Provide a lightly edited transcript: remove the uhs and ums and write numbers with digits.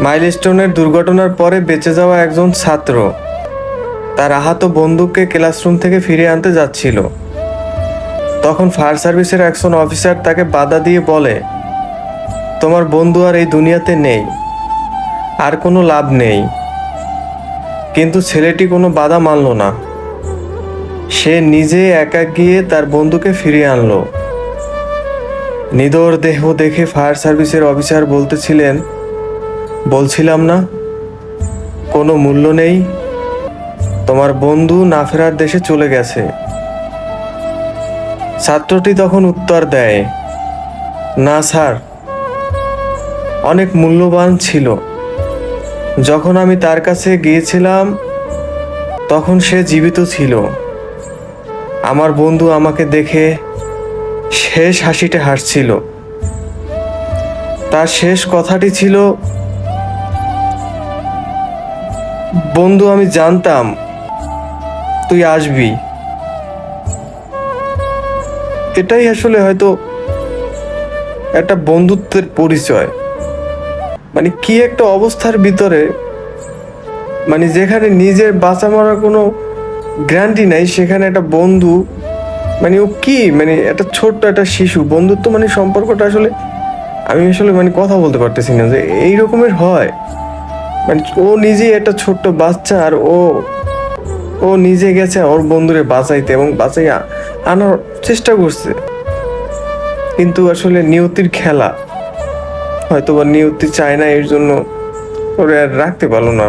মাইলস্টোনের দুর্ঘটনার পরে বেঁচে যাওয়া একজন ছাত্র তার আহত বন্ধুকে ক্লাসরুম থেকে ফিরিয়ে আনতে যাচ্ছিল। তখন ফায়ার সার্ভিসের একজন অফিসার তাকে বাধা দিয়ে বলে, তোমার বন্ধু আর এই দুনিয়াতে নেই, আর কোনো লাভ নেই। কিন্তু ছেলেটি কোনো বাধা মানল না। সে নিজে একা গিয়ে তার বন্ধুকে ফিরিয়ে আনলো। নিদর দেহ দেখে ফায়ার সার্ভিসের অফিসার বলছিলাম না, কোনো মূল্য নেই, তোমার বন্ধু না ফেরার দেশে চলে গেছে। ছাত্রটি তখন উত্তর দেয়, না স্যার, অনেক মূল্যবান ছিল। যখন আমি তার কাছে গিয়েছিলাম তখন সে জীবিত ছিল। আমার বন্ধু আমাকে দেখে শেষ হাসিটা হাসছিল। তার শেষ কথাটি ছিল, বন্ধু আমি জানতাম তুই আসবি। এটাই আসলে হয়তো একটা বন্ধুত্বের পরিচয়। মানে কি একটা অবস্থার ভিতরে, মানে যেখানে নিজের বাঁচা মরার কোনো গ্যারান্টি নাই, সেখানে একটা বন্ধু, মানে ও কি, মানে একটা ছোট্ট একটা শিশু, বন্ধুত্ব মানে সম্পর্কটা আসলে আমি আসলে মানে কথা বলতে পারতেছি না যে এই রকমের হয়। মানে ও নিজেই একটা ছোট্ট বাচ্চা, আর ও নিজে গেছে ওর বন্ধুরে বাঁচাইতে এবং বাঁচাই আনার চেষ্টা করছে। কিন্তু আসলে নিয়তির খেলা, হয়তো বা নিয়তি চায় না, এর জন্য ওরে আর রাখতে পারলো না।